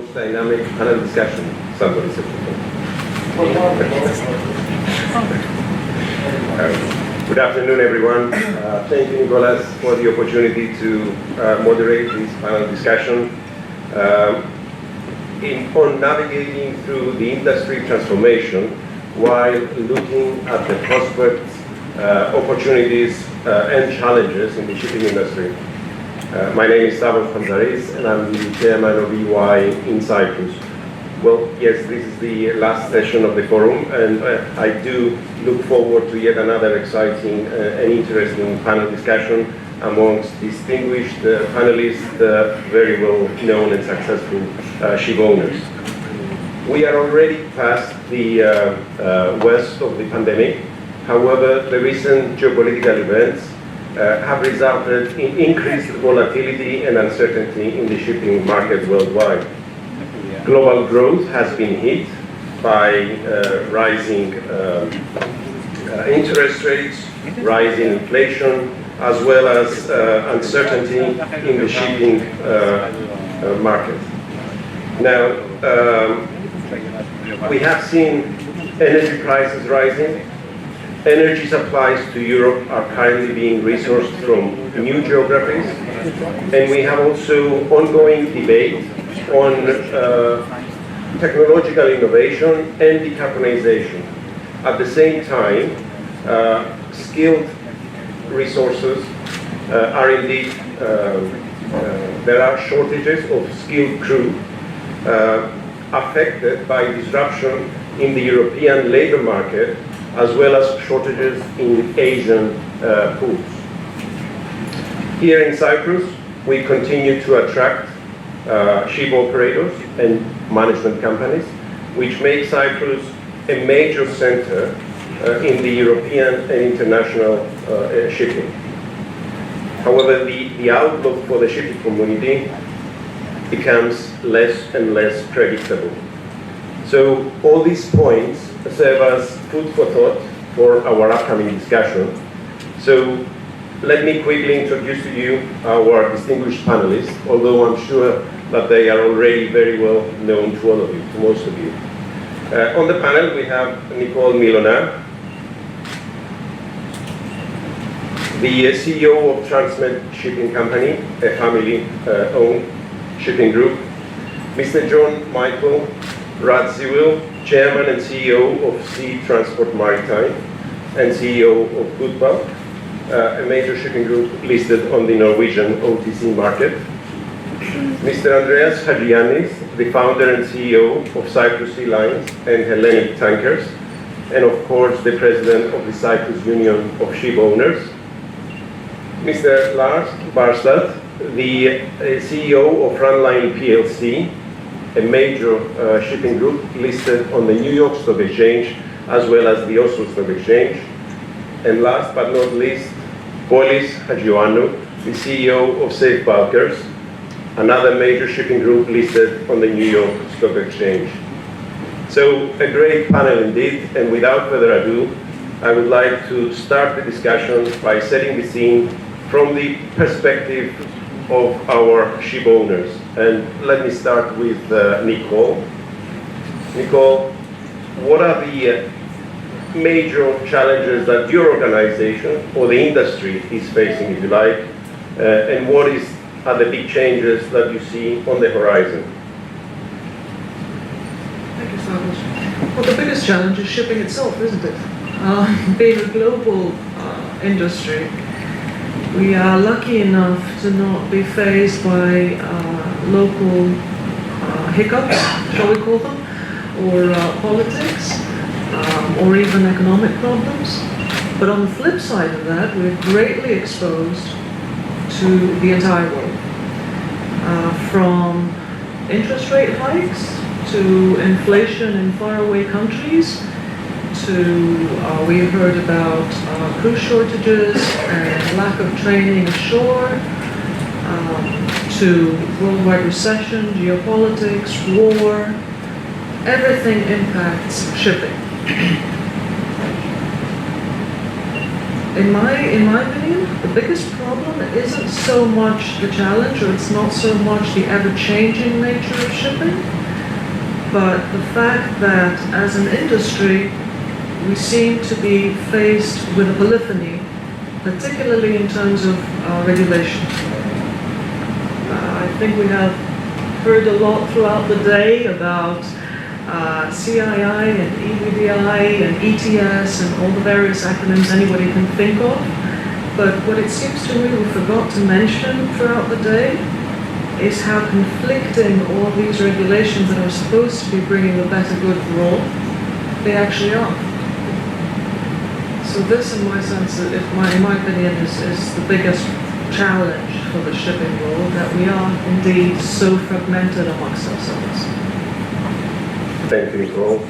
most dynamic panel discussion. Somebody said good afternoon, everyone. Thank you, Nicholas, for the opportunity to moderate this panel discussion on navigating through the industry transformation while looking at the prospects, opportunities, and challenges in the shipping industry. My name is Stavros Pantzaris, and I'm the chairman of EY in Cyprus. Well, yes, this is the last session of the forum, and I do look forward to yet another exciting and interesting panel discussion amongst distinguished panelists, very well known and successful shipowners. We are already past the worst of the pandemic. However, the recent geopolitical events have resulted in increased volatility and uncertainty in the shipping market worldwide. Global growth has been hit by rising interest rates, rising inflation, as well as uncertainty in the shipping market. Now, we have seen energy prices rising. Energy supplies to Europe are currently being resourced from new geographies, and we have also ongoing debate on technological innovation and decarbonization. At the same time, skilled resources are indeed, there are shortages of skilled crew affected by disruption in the European labor market, as well as shortages in Asian pools. Here in Cyprus, we continue to attract ship operators and management companies, which make Cyprus a major center in the European and international shipping. However, the outlook for the shipping community becomes less and less predictable. So all these points serve as food for thought for our upcoming discussion. So let me quickly introduce to you our distinguished panelists, although I'm sure that they are already very well known to all of you, to most of you. On the panel, we have Nicole Mylona, the CEO of Transmed Shipping Company, a family-owned shipping group. Mr. John Michael Radziwill, Chairman and CEO of Sea Transport Maritime and CEO of GoodBulk, a major shipping group listed on the Norwegian OTC market. Mr. Andreas Hadjiyannis, the founder and CEO of Cyprus Sea Lines and Hellenic Tankers, and of course the president of the Cyprus Union of Shipowners. Mr. Lars Barstad, the CEO of Frontline PLC, a major shipping group listed on the New York Stock Exchange as well as the Oslo Stock Exchange. And last but not least, Hajioannou, the CEO of Safe Bulkers, another major shipping group listed on the New York Stock Exchange. So a great panel indeed, and without further ado, I would like to start the discussion by setting the scene from the perspective of our ship owners. And let me start with Nicole. Nicole, what are the major challenges that your organization or the industry is facing, if you like, and what are the big changes that you see on the horizon? Thank you, Stavros. Well, the biggest challenge is shipping itself, isn't it? Being a global industry, we are lucky enough to not be faced by local hiccups, shall we call them, or politics, or even economic problems. But on the flip side of that, we're greatly exposed to the entire world. From interest rate hikes to inflation in faraway countries, to we heard about crew shortages and lack of training ashore, to worldwide recession, geopolitics, war. Everything impacts shipping. In my opinion, the biggest problem isn't so much the challenge, or it's not so much the ever-changing nature of shipping. but the fact that as an industry, we seem to be faced with a polyphony, particularly in terms of regulation. I think we have heard a lot throughout the day about CII and EVDI and ETS and all the various acronyms anybody can think of. But what it seems to me we forgot to mention throughout the day is how conflicting all these regulations that are supposed to be bringing a better good for all, they actually are. So this, in my sense, in my opinion, is the biggest challenge for the shipping world, that we are indeed so fragmented amongst ourselves. Thank you, Nicole.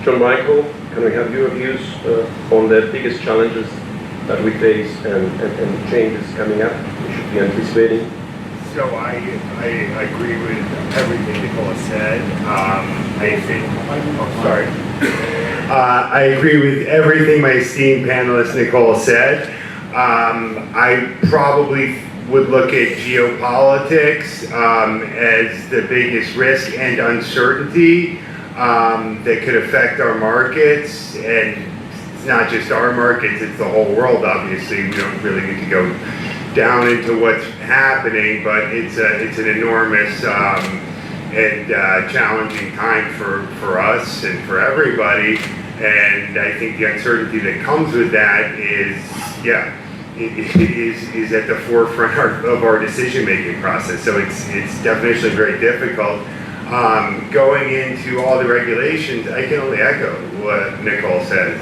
John Michael, can we have your views on the biggest challenges that we face and changes coming up we should be anticipating? So I agree with everything Nicole said. I agree with everything my esteemed panelist Nicole said. I probably would look at geopolitics as the biggest risk and uncertainty that could affect our markets. And it's not just our markets, it's the whole world, obviously. We don't really need to go down into what's happening, but it's an enormous and challenging time for us and for everybody. And I think the uncertainty that comes with that is at the forefront of our decision-making process. So it's definitely very difficult. Going into all the regulations, I can only echo what Nicole says.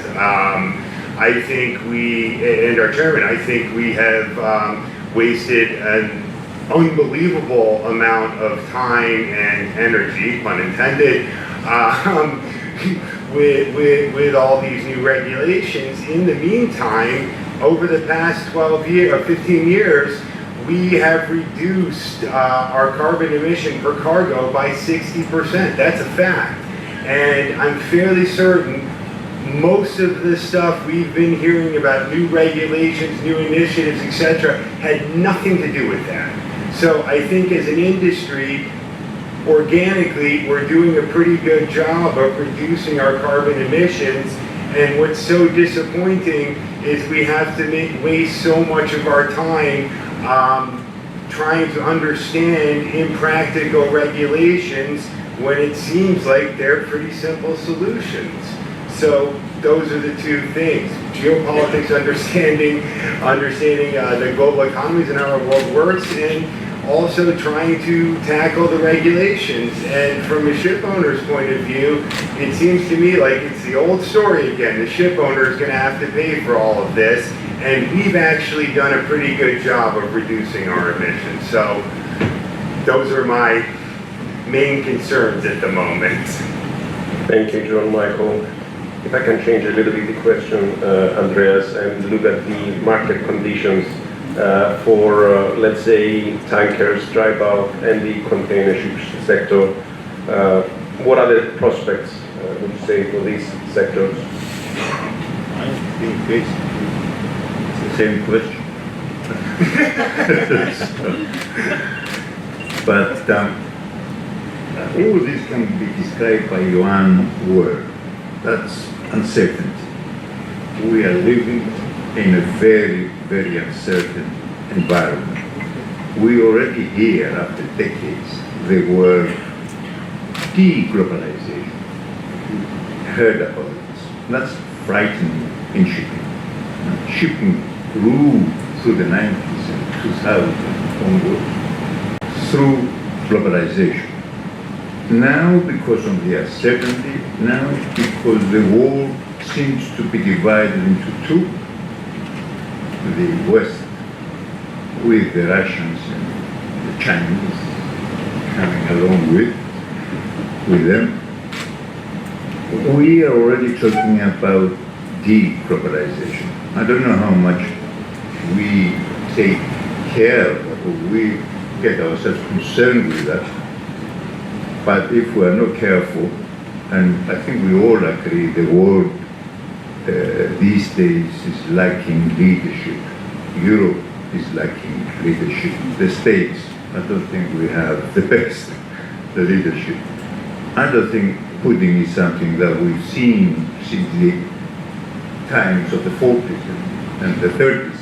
I think and our chairman, I think we have wasted an unbelievable amount of time and energy, pun intended, with all these new regulations. In the meantime, over the past 15 years, we have reduced our carbon emission per cargo by 60%. That's a fact. And I'm fairly certain most of the stuff we've been hearing about, new regulations, new initiatives, etc., had nothing to do with that. So I think as an industry, organically, we're doing a pretty good job of reducing our carbon emissions. And what's so disappointing is we have to waste so much of our time trying to understand impractical regulations when it seems like they're pretty simple solutions. So those are the two things: geopolitics, understanding the global economies and how our world works, and also trying to tackle the regulations. And from a ship owner's point of view, it seems to me like it's the old story again. The ship owner is going to have to pay for all of this, and we've actually done a pretty good job of reducing our emissions. So those are my main concerns at the moment. Thank you, John Michael. If I can change a little bit the question, Andreas, and look at the market conditions for, let's say, tankers, dry bulk, and the container ships sector. What are the prospects, would you say, for these sectors? I think basically it's the same question. But all this can be described by one word. That's uncertainty. We are living in a very, very uncertain environment. We already hear, after decades, the word de-globalization. Heard about this. That's frightening in shipping. Shipping grew through the 90s and 2000 onwards through globalization. Now, because of the uncertainty, now because the world seems to be divided into two, the West with the Russians and the Chinese coming along with them, we are already talking about de-globalization. I don't know how much we take care of that, or we get ourselves concerned with that. But if we are not careful, and I think we all agree the world these days is lacking leadership. Europe is lacking leadership. The States, I don't think we have the best leadership. I don't think pudding is something that we've seen since the times of the 40s and the 30s.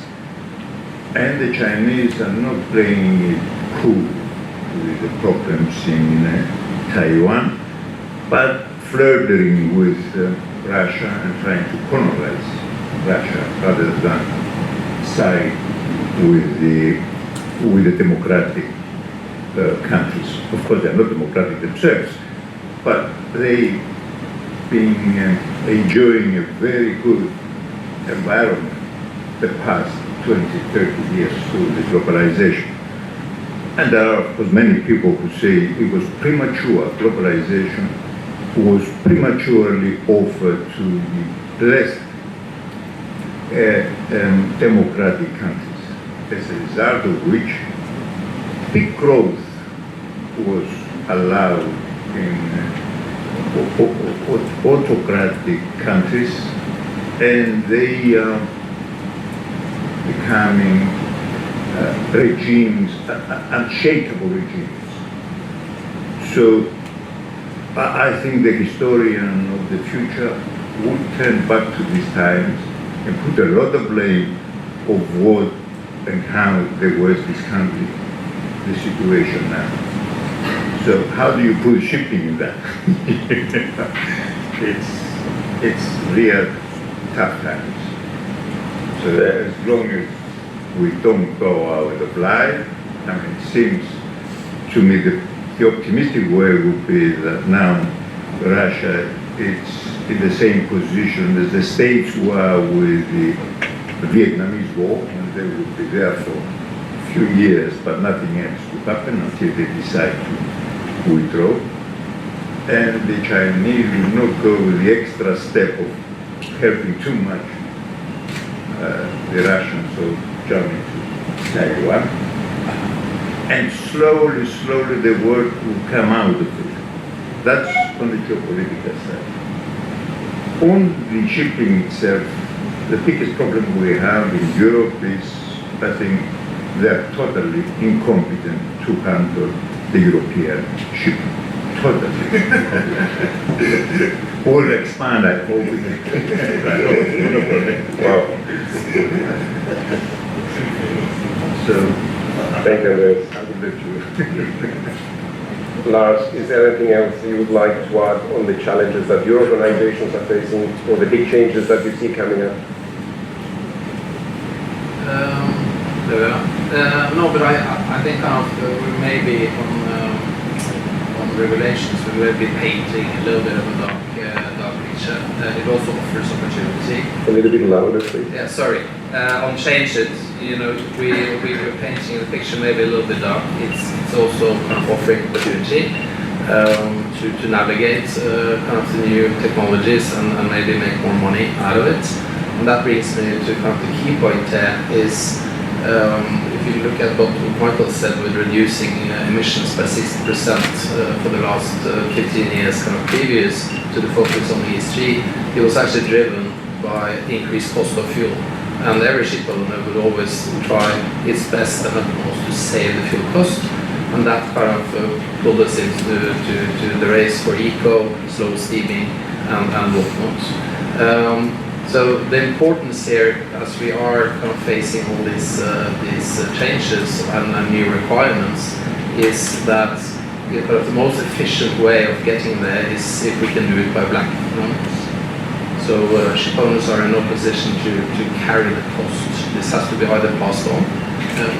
And the Chinese are not playing it cool with the problems in Taiwan, but flirting with Russia and trying to colonize Russia rather than side with the democratic countries. Of course, they're not democratic themselves, but they've been enjoying a very good environment the past 20, 30 years through the globalization. And there are, of course, many people who say it was premature. Globalization was prematurely offered to the less democratic countries, as a result of which big growth was allowed in autocratic countries, and they are becoming regimes, unshakable regimes. So I think the historian of the future would turn back to these times and put a lot of blame of what and how the West is handling the situation now. So how do you put shipping in that? It's real tough times. So as long as we don't go out of line, I mean, it seems to me the optimistic way would be that now Russia is in the same position as the States were with the Vietnamese War, and they would be there for a few years, but nothing else would happen until they decide to withdraw. And the Chinese will not go the extra step of helping too much the Russians of Germany to Taiwan. And slowly, slowly the world will come out of it. That's on the geopolitical side. On the shipping itself, the biggest problem we have in Europe is, I think, they're totally incompetent to handle the European shipping. Totally. We'll expand, I hope. Wow. So, Thank you, Andreas. I will let you. Lars, is there anything else you would like to add on the challenges that your organizations are facing, or the big changes that you see coming up? No, but I think kind of we may be on regulations, we will be painting a little bit of a dark picture. It also offers opportunity. A little bit louder, please. Yeah, sorry. On changes, you know, we were painting the picture maybe a little bit dark. It's also kind of offering opportunity to navigate kind of the new technologies and maybe make more money out of it. And that brings me to kind of the key point there is if you look at what Michael said with reducing emissions by 60% for the last 15 years, kind of previous to the focus on ESG, it was actually driven by increased cost of fuel. And every ship owner would always try its best and utmost to save the fuel cost. And that kind of pulled us into the race for eco, slow steaming, and whatnot. So the importance here, as we are kind of facing all these changes and new requirements, is that kind of the most efficient way of getting there is if we can do it by black economics. So shipowners are in no position to carry the cost. This has to be either passed on,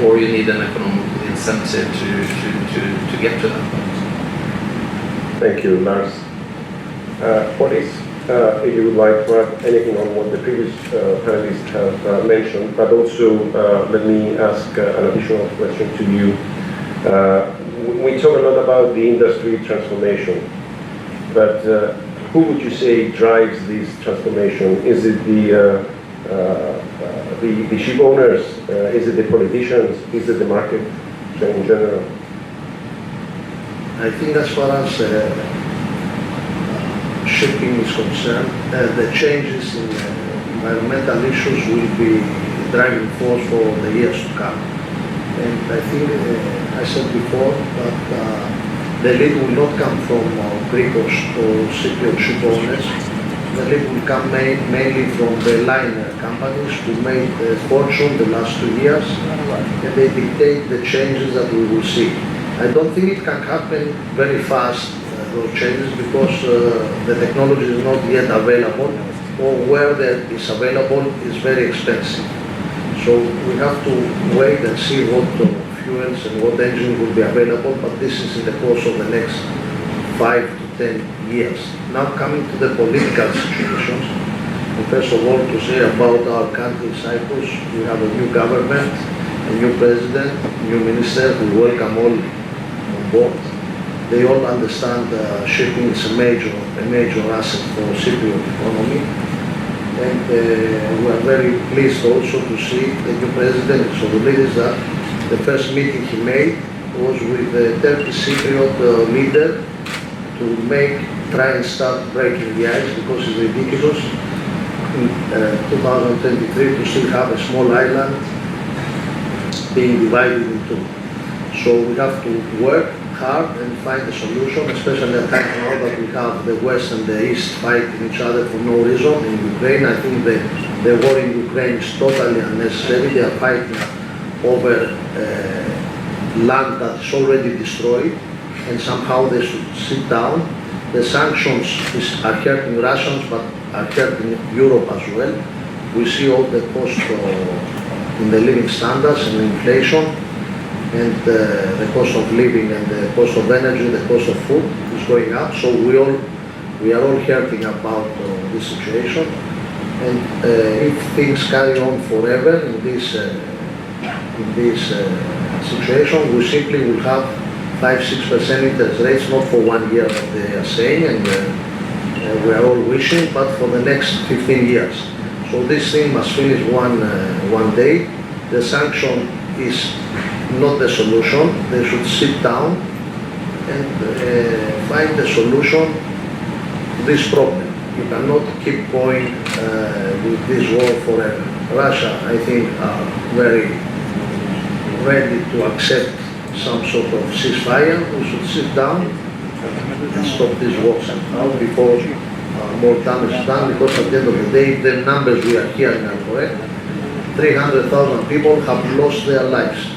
or you need an economical incentive to get to that point. Thank you, Lars. Police, if you would like to add anything on what the previous panelists have mentioned, but also let me ask an additional question to you. We talk a lot about the industry transformation, but who would you say drives this transformation? Is it the ship owners? Is it the politicians? Is it the market in general? I think as far as shipping is concerned, the changes in environmental issues will be the driving force for the years to come. And I think I said before that The lead will not come from Greek or Cypriot shipowners. The lead will come mainly from the liner companies who made a fortune the last 2 years, and they dictate the changes that we will see. I don't think it can happen very fast, those changes, because the technology is not yet available, or where that is available is very expensive. So we have to wait and see what fuels and what engine will be available, but this is in the course of the next 5 to 10 years. Now coming to the political situations, first of all to say about our country, Cyprus, we have a new government, a new president, new minister. We welcome all on board. They all understand shipping is a major asset for Cypriot economy. And we are very pleased also to see the new president, so the leaders that the first meeting he made was with the Turkish Cypriot leader to try and start breaking the ice, because it's ridiculous in 2023 to still have a small island being divided in two. So we have to work hard and find a solution, especially at time now that we have the West and the East fighting each other for no reason in Ukraine. I think the war in Ukraine is totally unnecessary. They are fighting over land that is already destroyed, and somehow they should sit down. The sanctions are hurting Russians, but are hurting Europe as well. We see all the cost in the living standards and inflation, and the cost of living and the cost of energy, the cost of food is going up. So we are all hurting about this situation. And if things carry on forever in this situation, we simply will have 5-6% interest rates, not for 1 year that they are saying, and we are all wishing, but for the next 15 years. So this thing must finish one day. The sanction is not the solution. They should sit down and find a solution to this problem. You cannot keep going with this war forever. Russia, I think, are very ready to accept some sort of ceasefire. We should sit down and stop this war somehow before more damage is done, because at the end of the day, the numbers we are hearing are correct. 300,000 people have lost their lives.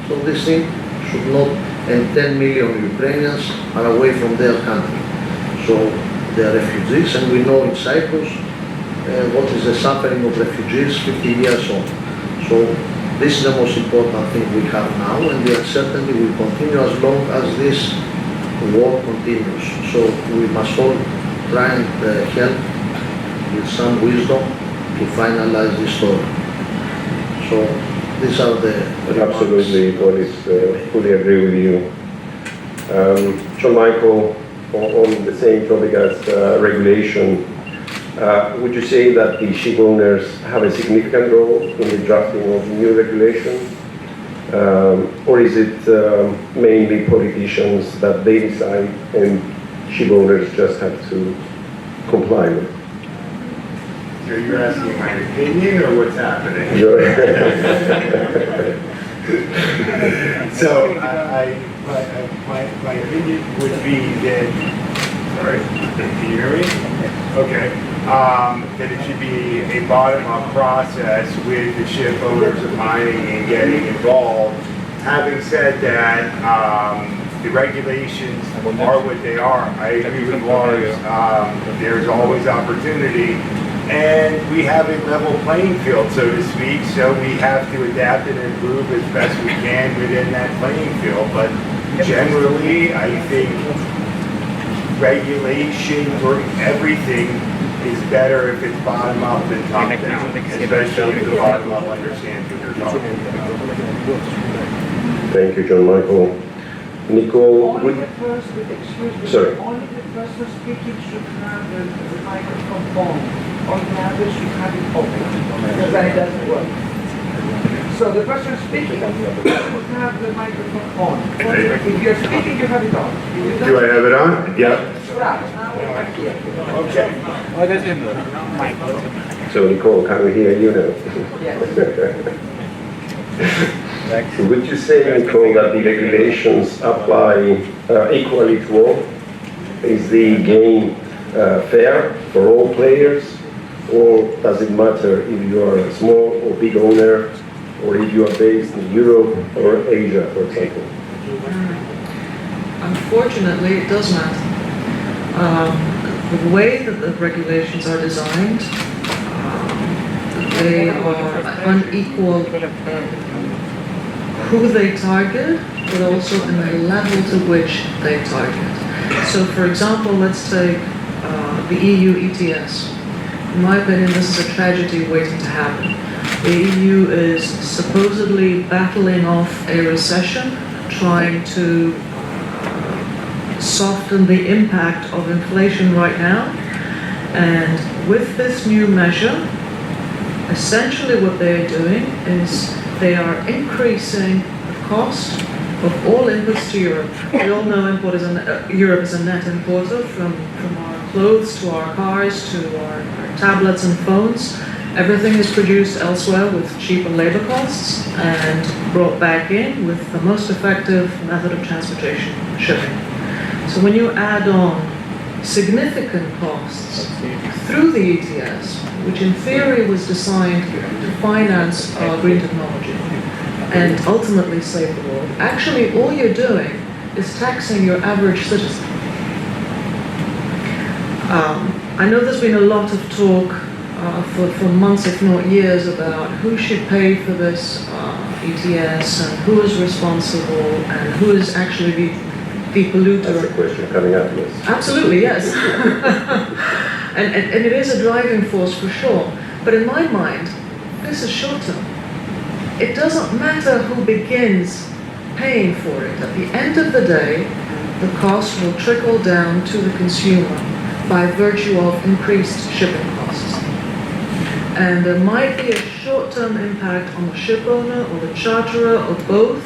So this thing should not, and 10 million Ukrainians are away from their country. So they are refugees, and we know in Cyprus what is the suffering of refugees 50 years on. So this is the most important thing we have now, and the uncertainty will continue as long as this war continues. So we must all try and help with some wisdom to finalize this story. So these are the remarks. Absolutely, Boris, fully agree with you. John Michael, on the same topic as regulation, would you say that the ship owners have a significant role in the drafting of new regulation? Or is it mainly politicians that they decide and ship owners just have to comply with? So you're asking my opinion or what's happening? So my opinion would be that, sorry, can you hear me? Okay. That it should be a bottom-up process with the ship owners opining and getting involved. Having said that, the regulations are what they are. I agree with Lars. There's always opportunity. And we have a level playing field, so to speak, so we have to adapt and improve as best we can within that playing field. But generally, I think regulation for everything is better if it's bottom up than top down, especially if the bottom up understands what they're talking about. Thank you, John Michael. Nicole, Only the person, excuse me, sorry. Only the person speaking should have the microphone on. On the others should have it open, because then it doesn't work. So the person speaking would have the microphone on. If you're speaking, you have it on. Do I have it on? Yeah. Okay. So Nicole, can we hear you now? Yes. Would you say, Nicole, that the regulations apply equally to all? Is the game fair for all players, or does it matter if you are a small or big owner, or if you are based in Europe or Asia, for example? Unfortunately, it does matter. The way that the regulations are designed, they are unequal who they target, but also in the level to which they target. So, for example, let's take the EU ETS. In my opinion, this is a tragedy waiting to happen. The EU is supposedly battling off a recession, trying to soften the impact of inflation right now. And with this new measure, essentially what they are doing is they are increasing the cost of all inputs to Europe. We all know Europe is a net importer from our clothes to our cars to our tablets and phones. Everything is produced elsewhere with cheaper labor costs and brought back in with the most effective method of transportation, shipping. So when you add on significant costs through the ETS, which in theory was designed to finance green technology and ultimately save the world, actually all you're doing is taxing your average citizen. I know there's been a lot of talk for months, if not years, about who should pay for this ETS and who is responsible and who is actually the polluter. That's a question coming up, yes. Absolutely, yes. and it is a driving force for sure. But in my mind, this is short term. It doesn't matter who begins paying for it. At the end of the day, the cost will trickle down to the consumer by virtue of increased shipping costs. And there might be a short-term impact on the ship owner or the charterer or both,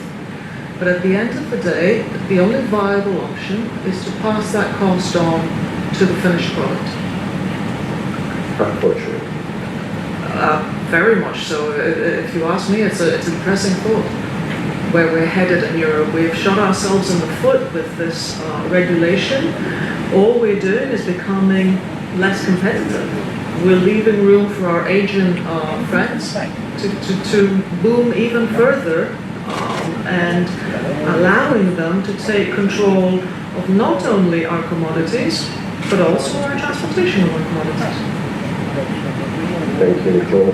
but at the end of the day, the only viable option is to pass that cost on to the finished product. Unfortunately. Very much so. If you ask me, it's a depressing thought. Where we're headed in Europe, we've shot ourselves in the foot with this regulation. All we're doing is becoming less competitive. We're leaving room for our Asian friends to boom even further and allowing them to take control of not only our commodities, but also our transportation of our commodities. Thank you, Nicole.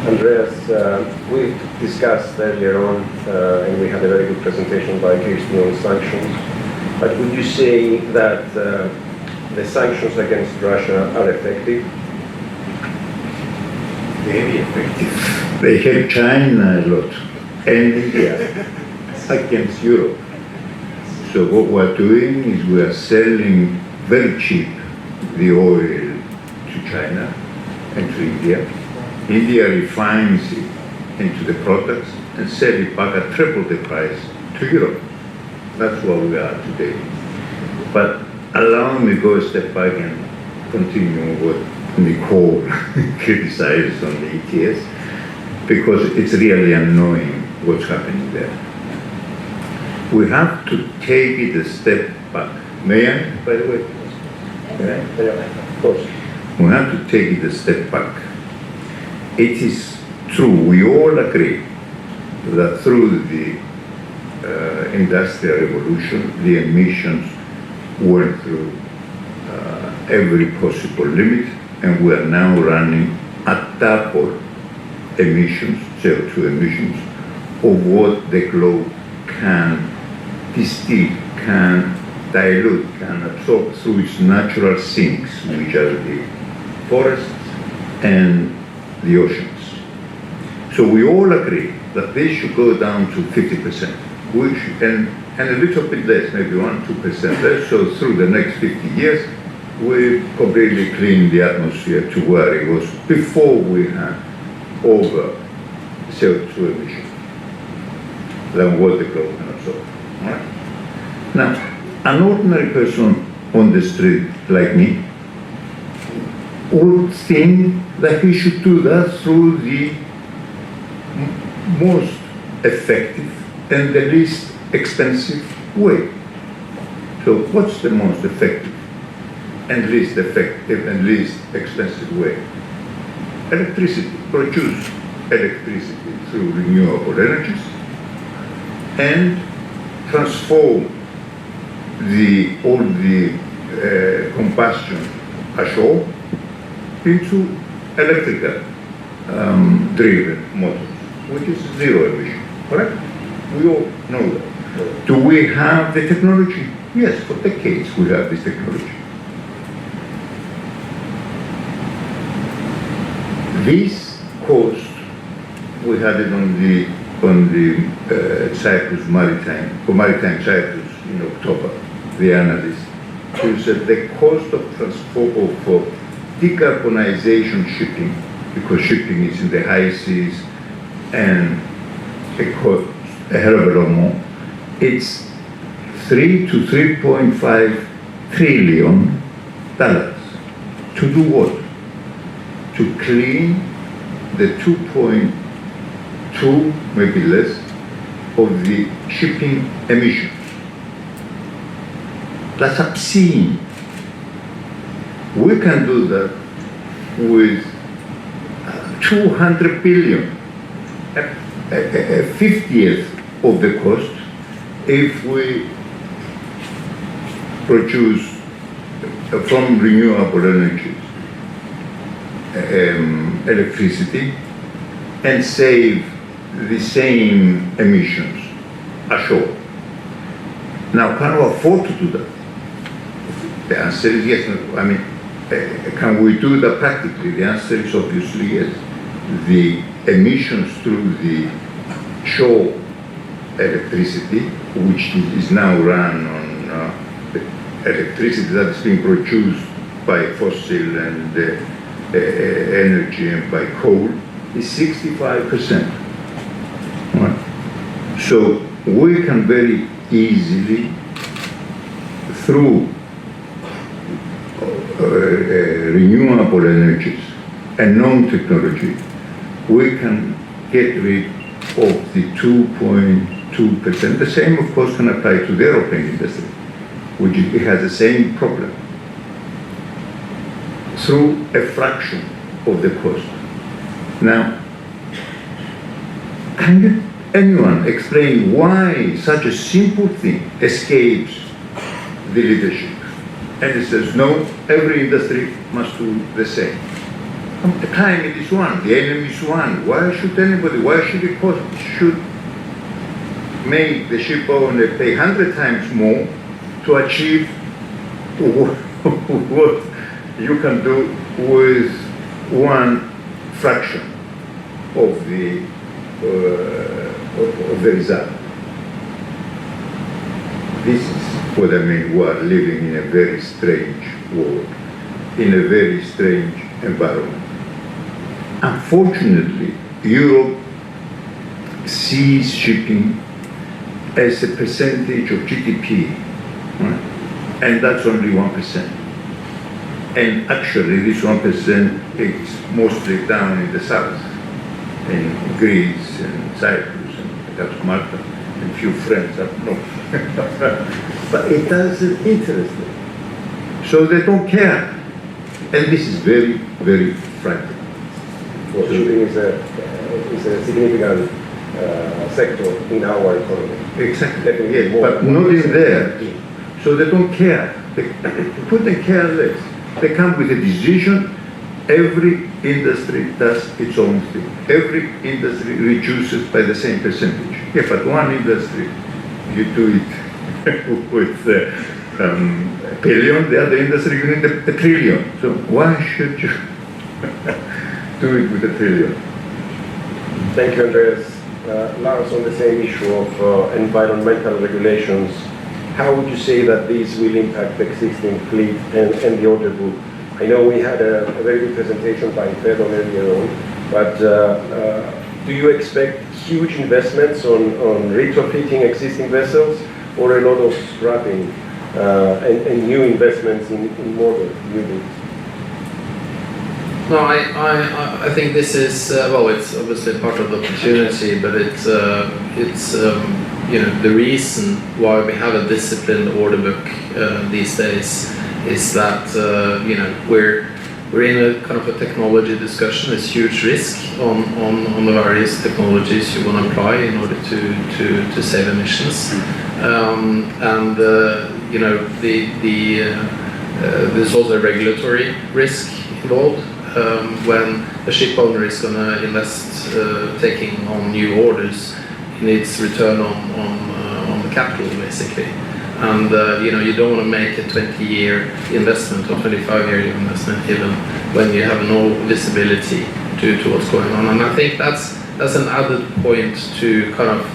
Andreas, we discussed earlier on, and we had a very good presentation by Kirsten on sanctions, but would you say that the sanctions against Russia are effective? Very effective. They help China a lot and India against Europe. So what we're doing is we are selling very cheap the oil to China and to India. India refines it into the products and sell it back at triple the price to Europe. That's where we are today. But allow me to go a step back and continue what Nicole criticized on the ETS, because it's really annoying what's happening there. We have to take it a step back. May I, by the way? Yeah, of course. We have to take it a step back. It is true, we all agree that through the Industrial Revolution, the emissions went through every possible limit, and we are now running at double emissions, CO2 emissions, of what the globe can distill, can dilute, can absorb through its natural sinks, which are the forests and the oceans. So we all agree that they should go down to 50%, which, and a little bit less, maybe 1-2% less, so through the next 50 years, we completely clean the atmosphere to where it was before we had over CO2 emissions than what the globe can absorb. Right? Now, an ordinary person on the street like me would think that he should do that through the most effective and the least expensive way. So what's the most effective and least effective and least expensive way? Electricity. Produce electricity through renewable energies and transform all the combustion ashore into electrical driven motors, which is zero emission, correct? We all know that. Do we have the technology? Yes, for decades we have this technology. This cost, we had it on the Cyprus Maritime, for Maritime Cyprus in October, the analyst, who said the cost of transport of decarbonization shipping, because shipping is in the high seas and it costs a hell of a lot more, it's $3 to $3.5 trillion. To do what? To clean the 2.2, maybe less, of the shipping emissions. That's obscene. We can do that with 200 billion, a 50th of the cost, if we produce from renewable energies electricity and save the same emissions ashore. Now, can we afford to do that? The answer is yes. I mean, can we do that practically? The answer is obviously yes. The emissions through the shore electricity, which is now run on electricity that is being produced by fossil and energy and by coal, is 65%. Right? So we can very easily, through renewable energies and known technology, we can get rid of the 2.2%. The same, of course, can apply to the aeroplane industry, which it has the same problem, through a fraction of the cost. Now, can anyone explain why such a simple thing escapes the leadership? And it says, no, every industry must do the same. The climate is one, the enemy is one. Why should make the ship owner pay 100 times more to achieve what you can do with one fraction of the result? This is what I mean. We are living in a very strange world, in a very strange environment. Unfortunately, Europe sees shipping as a percentage of GDP, right? And that's only 1%. And actually, this 1% is mostly down in the south, in Greece and Cyprus and perhaps Malta, and a few friends up north. But it doesn't interest them. So they don't care. And this is very, very frightening. Well, shipping is a significant sector in our economy. Exactly, yes, but not in there. So they don't care. They couldn't care less. They come with a decision. Every industry does its own thing. Every industry reduces by the same percentage. Yeah, but one industry, you do it with a billion, the other industry, you need a trillion. So why should you do it with a trillion? Thank you, Andreas. Lars, on the same issue of environmental regulations, how would you say that these will impact the existing fleet and the order book? I know we had a very good presentation by Fedon earlier on, but do you expect huge investments on retrofitting existing vessels, or a lot of scrapping and new investments in modern new builds? No, I think this is well. It's obviously part of the opportunity, but it's the reason why we have a disciplined order book these days is that we're in a kind of a technology discussion. There's huge risk on the various technologies you want to apply in order to save emissions, there's also a regulatory risk involved. When a ship owner is going to invest, taking on new orders, he needs return on the capital basically, and you don't want to make a 20-year investment or 25-year investment even when you have no visibility to what's going on. And I think that's an added point to kind of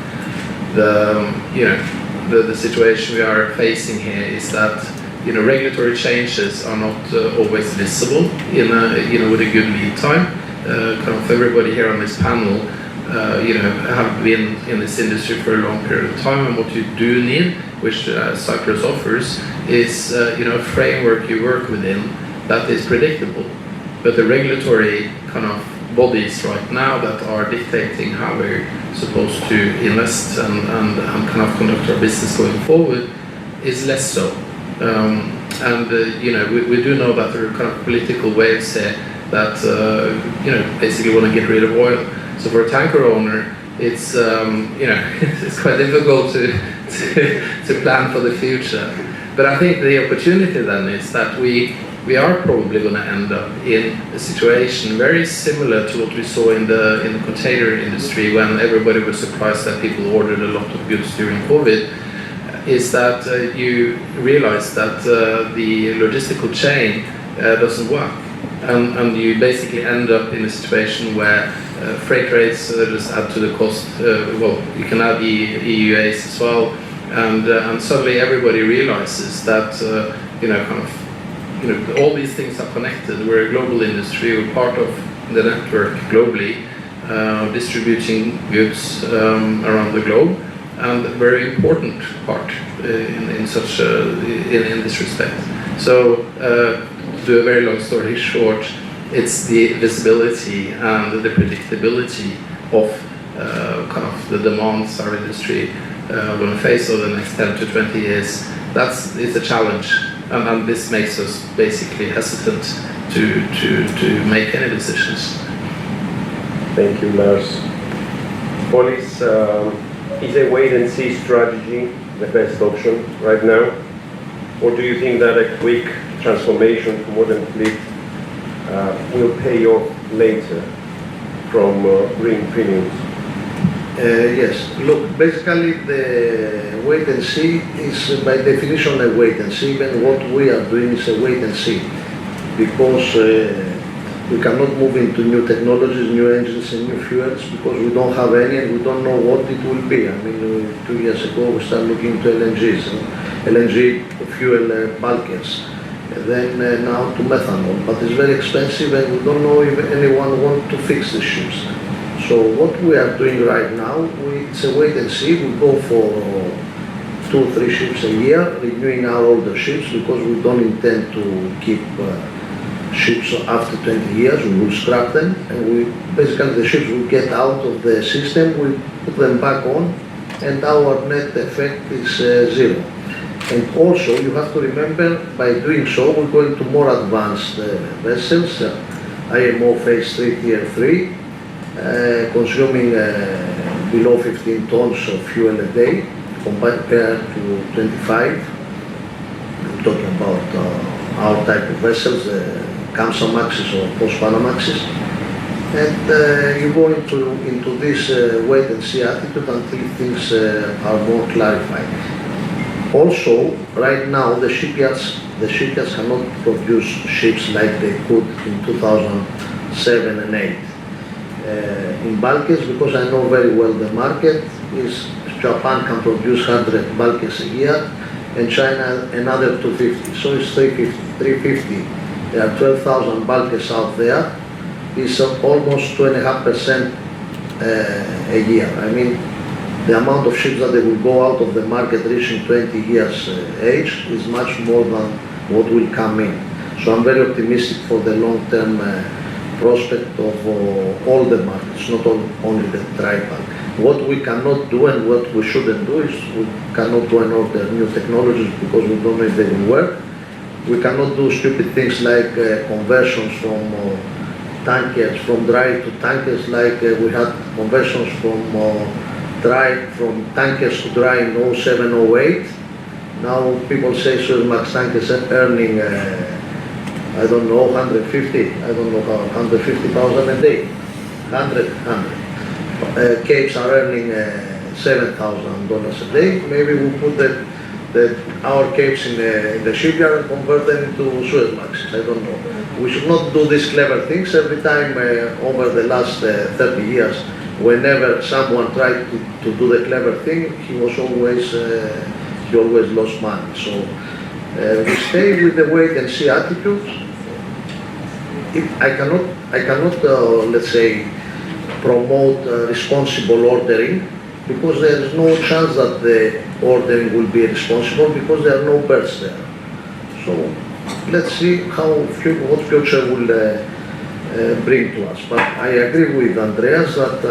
the situation we are facing here is that regulatory changes are not always visible with a good lead time. Kind of everybody here on this panel, have been in this industry for a long period of time, and what you do need, which Cyprus offers, is a framework you work within that is predictable. But the regulatory kind of bodies right now that are dictating how we're supposed to invest and kind of conduct our business going forward is less so. We do know that there are kind of political waves here that basically want to get rid of oil. So for a tanker owner, it's it's quite difficult to plan for the future. But I think the opportunity then is that we are probably going to end up in a situation very similar to what we saw in the container industry when everybody was surprised that people ordered a lot of goods during COVID. Is that you realize that the logistical chain doesn't work, and you basically end up in a situation where freight rates just add to the cost. You can add EUAs as well, and suddenly everybody realizes that all these things are connected. We're a global industry. We're part of the network globally, distributing goods around the globe. And a very important part in this respect. So, to do a very long story short, it's the visibility and the predictability of kind of the demands our industry going to face over the next 10 to 20 years. It's a challenge, and this makes us basically hesitant to make any decisions. Thank you, Lars. Police. Is a wait-and-see strategy the best option right now? Or do you think that a quick transformation to modern fleet will pay off later from green premiums? Yes. Look, basically the wait-and-see is by definition a wait-and-see. Even what we are doing is a wait-and-see because we cannot move into new technologies, new engines and new fuels because we don't have any and we don't know what it will be. I mean, 2 years ago we started looking into LNGs, LNG fuel bulkers, then now to methanol, but it's very expensive and we don't know if anyone wants to fix the ships. So what we are doing right now, it's a wait and see. We go for 2 or 3 ships a year, renewing our older ships because we don't intend to keep ships after 20 years. We will scrap them, and basically the ships will get out of the system, we put them back on, and our net effect is 0. And also you have to remember, by doing so we're going to more advanced vessels, IMO phase 3 tier 3, consuming below 15 tons of fuel a day compared to 25. I'm talking about our type of vessels, Kamsamaxes or Post-Panamaxes, and you go into this wait and see attitude until things are more clarified. Also, right now the shipyards cannot produce ships like they could in 2007 and 8. In bulkers, because I know very well the market, is Japan can produce 100 bulkers a year, and China another 250, so it's 350. There are 12,000 bulkers out there. It's almost 2.5% a year. I mean, the amount of ships that they will go out of the market reaching 20 years age is much more than what will come in. So I'm very optimistic for the long-term prospect of all the markets, not only the dry bulk. What we cannot do and what we shouldn't do is we cannot go and order new technologies because we don't know if they will work. We cannot do stupid things like conversions from tankers, from dry to tankers, like we had conversions from tankers to dry in 07, 08. Now people say Suezmax tankers are earning, I don't know, 150, I don't know how, 150,000 a day, 100. Capes are earning $7,000 a day. Maybe we put our capes in the shipyard and convert them into Suezmaxes. I don't know. We should not do these clever things. Every time over the last 30 years, whenever someone tried to do the clever thing, he always lost money. So we stay with the wait and see attitude. I cannot let's say, promote responsible ordering because there is no chance that the ordering will be responsible because there are no berths there. So let's see what future will bring to us. But I agree with Andreas that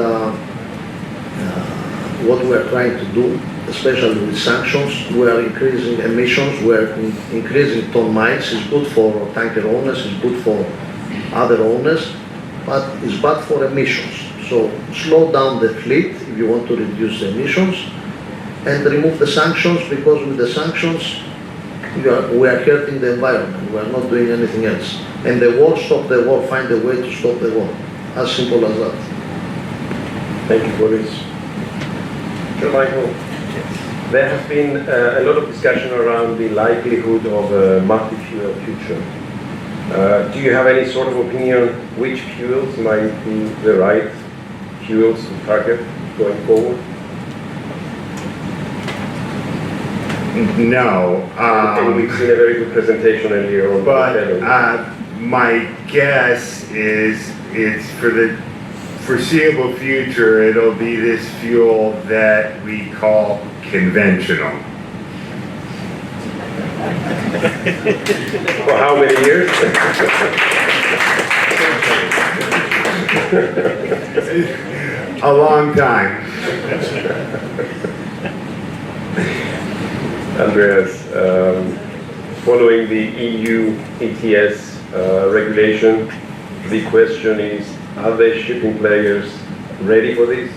what we are trying to do, especially with sanctions, we are increasing emissions, we are increasing ton miles. It's good for tanker owners, it's good for other owners, but it's bad for emissions. So slow down the fleet if you want to reduce the emissions and remove the sanctions because with the sanctions we are hurting the environment. We are not doing anything else. And the war, stop the war, find a way to stop the war. As simple as that. Thank you, Boris. Sir Michael, there has been a lot of discussion around the likelihood of a multi-fuel future. Do you have any sort of opinion which fuels might be the right fuels to target going forward? No. And we've seen a very good presentation earlier on. But my guess is it's for the foreseeable future, it'll be this fuel that we call conventional. For how many years? A long time. Andreas, following the EU ETS regulation, the question is, are the shipping players ready for this?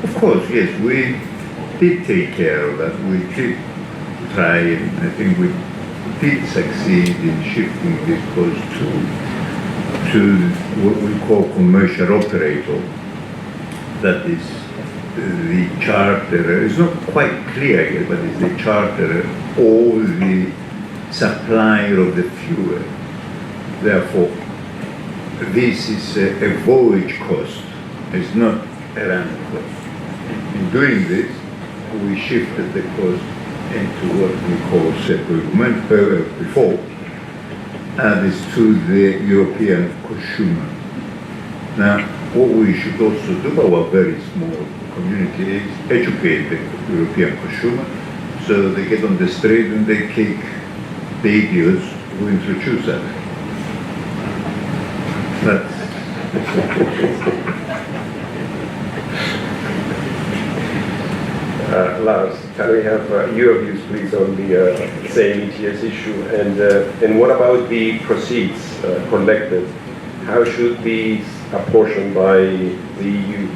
Of course, yes, we did take care of that. We did try, and I think we did succeed in shifting this cost to what we call commercial operator. That is the charterer. It's not quite clear yet, but it's the charterer or the supplier of the fuel. Therefore, this is a voyage cost. It's not a run cost. In doing this, we shifted the cost into what we call settlement before, and is to the European consumer. Now, what we should also do, our very small community, is educate the European consumer so they get on the street and they kick the idiots who introduce that. Lars, can we have your views, please, on the same ETS issue? And what about the proceeds collected? How should these apportioned by the EU?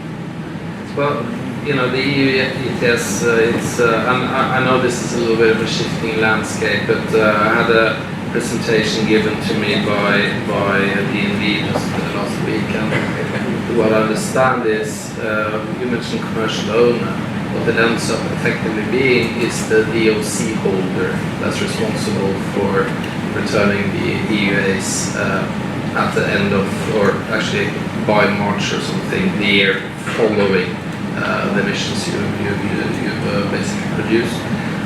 Well, the EU ETS, I know this is a little bit of a shifting landscape, but I had a presentation given to me by DNV just last week, and what I understand is, you mentioned commercial owner. What it ends up effectively being is the DOC holder that's responsible for returning the EUAs at the end of, or actually by March or something, the year following the emissions you've basically produced.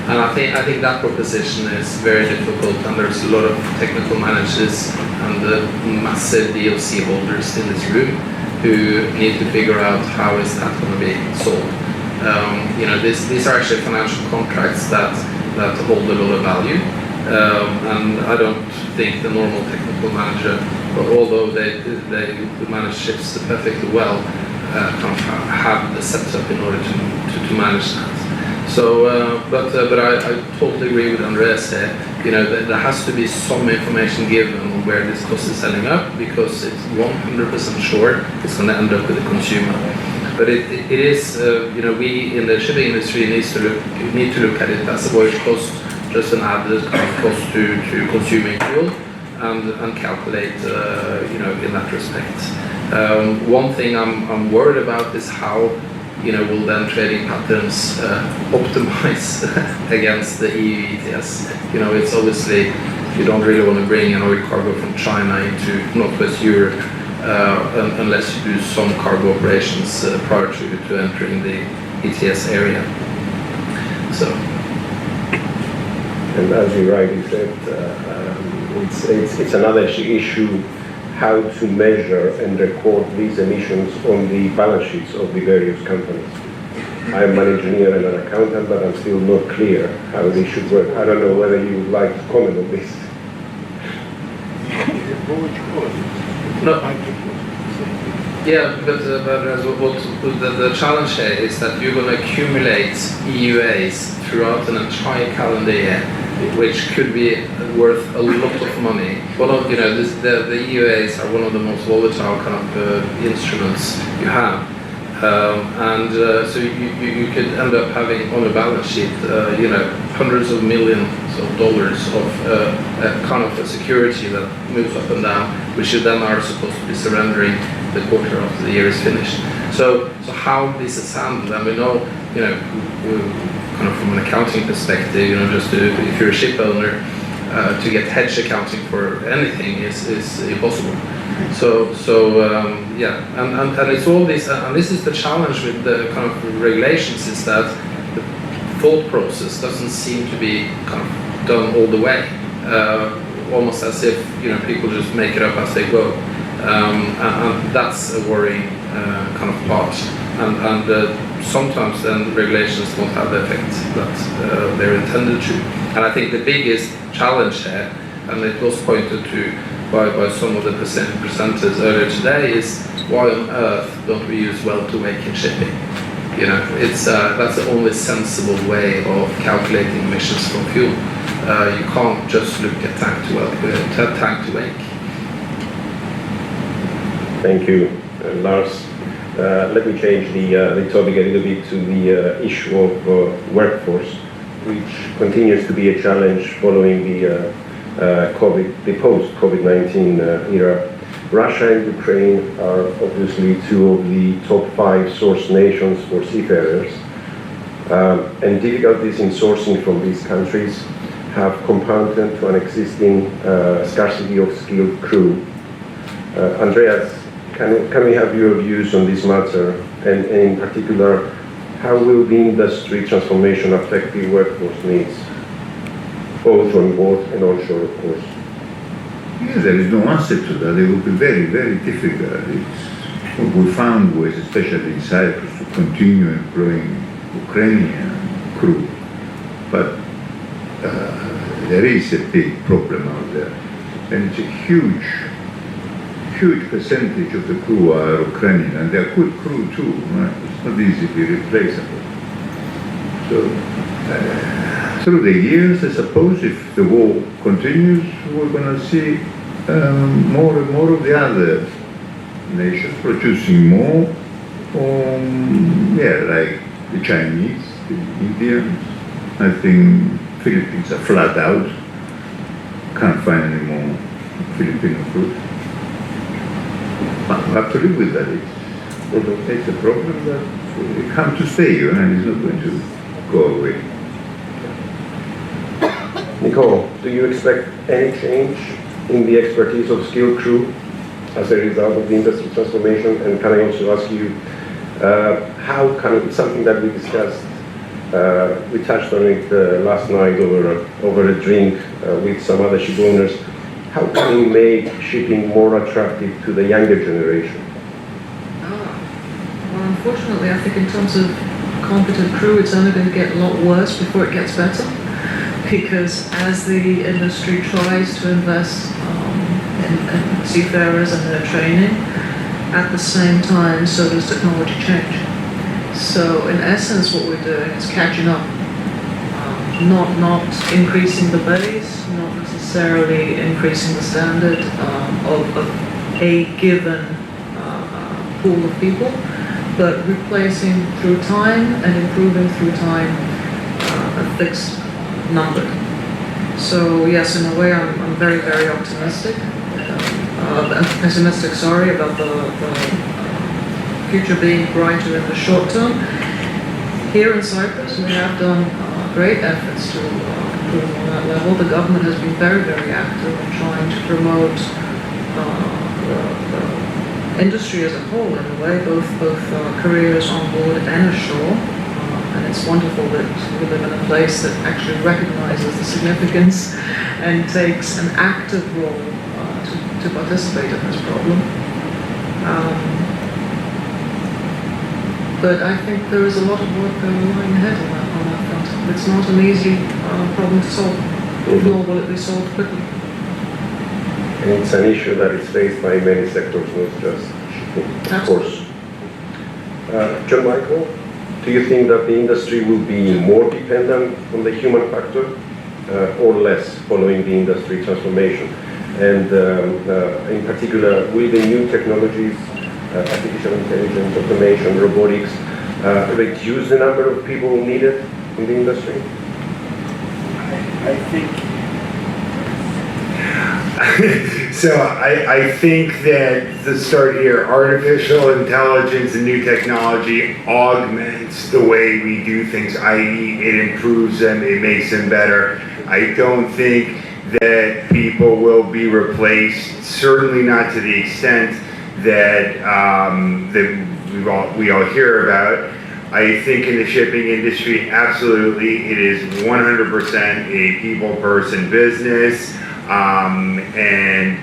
And I think that proposition is very difficult, and there's a lot of technical managers and the massive DOC holders in this room who need to figure out how is that going to be solved. These are actually financial contracts that hold a lot of value, and I don't think the normal technical manager although they manage ships perfectly well, kind of have the setup in order to manage that. So, but I totally agree with Andreas here. You know, there has to be some information given on where this cost is ending up, because it's 100% sure it's going to end up with the consumer. But it is, you know, we in the shipping industry need to look at it as a voyage cost, just an added kind of cost to consuming fuel, and calculate, you know, in that respect. One thing I'm worried about is how, you know, will then trading patterns optimize against the EU ETS. You know, it's obviously, you don't really want to bring an oil cargo from China into Northwest Europe unless you do some cargo operations prior to entering the ETS area. So. And as you rightly said, it's another issue how to measure and record these emissions on the balance sheets of the various companies. I'm an engineer and an accountant, but I'm still not clear how this should work. I don't know whether you would like to comment on this. No. Yeah, but the challenge here is that you're going to accumulate EUAs throughout an entire calendar year, which could be worth a lot of money. One of, you know, the EUAs are one of the most volatile kind of instruments you have, so you could end up having on a balance sheet, you know, hundreds of millions of dollars of kind of a security that moves up and down, which you then are supposed to be surrendering the quarter after the year is finished. So how this is handled, and we know, you know, kind of from an accounting perspective, you know, just if you're a ship owner, to get hedge accounting for anything is impossible. Yeah, and it's all this, and this is the challenge with the kind of regulations, is that the thought process doesn't seem to be kind of done all the way, almost as if, you know, people just make it up as they go, and that's a worrying kind of part, and sometimes then regulations don't have the effect that they're intended to. And I think the biggest challenge here, and it was pointed to by some of the presenters earlier today, is why on earth don't we use well-to-wake in shipping? You know, it's that's the only sensible way of calculating emissions from fuel. You can't just look at tank to wake. Thank you, Lars. Let me change the topic a little bit to the issue of workforce, which continues to be a challenge following the post-COVID-19 era. Russia and Ukraine are obviously two of the top 5 source nations for seafarers, and difficulties in sourcing from these countries have compounded to an existing scarcity of skilled crew. Andreas, can we have your views on this matter, and in particular, how will the industry transformation affect the workforce needs, both on board and onshore, of course? Yes, there is no answer to that. It will be very, very difficult. What we found was, especially in Cyprus, to continue employing Ukrainian crew, but there is a big problem out there, and it's a huge percentage of the crew are Ukrainian, and they're good crew too, right? It's not easily replaceable. So, through the years, I suppose, if the war continues, we're going to see more and more of the other nations producing more, like the Chinese, the Indians. I think Philippines are flat out, can't find any more Filipino crew. But we have to live with that. It's a problem that will come to stay, and it's not going to go away. Nicole, do you expect any change in the expertise of skilled crew as a result of the industry transformation? And can I also ask you, how can something that we discussed, we touched on it last night over a drink with some other ship owners, how can we make shipping more attractive to the younger generation? Well, unfortunately, I think in terms of competent crew, it's only going to get a lot worse before it gets better. Because as the industry tries to invest in seafarers and their training. At the same time, so does technology change. So in essence, what we're doing is catching up, not increasing the base, not necessarily increasing the standard of a given pool of people, but replacing through time and improving through time a fixed number. So yes, in a way, I'm very, very optimistic. Pessimistic, sorry, about the future being brighter in the short term. Here in Cyprus, we have done great efforts to improve on that level. The government has been very, very active in trying to promote the industry as a whole, in a way, both careers on board and ashore. And it's wonderful that we live in a place that actually recognizes the significance and takes an active role to participate in this problem. But I think there is a lot of work lying ahead on that front. It's not an easy problem to solve, nor will it be solved quickly. And it's an issue that is faced by many sectors, not just shipping, of course. John Michael, do you think that the industry will be more dependent on the human factor or less following the industry transformation? And in particular, will the new technologies, artificial intelligence, automation, robotics, reduce the number of people needed in the industry? I think so. I think that the start here, artificial intelligence and new technology augments the way we do things, i.e. it improves them, it makes them better. I don't think that people will be replaced, certainly not to the extent that that we all hear about. I think in the shipping industry, absolutely, it is 100% a people-person business, and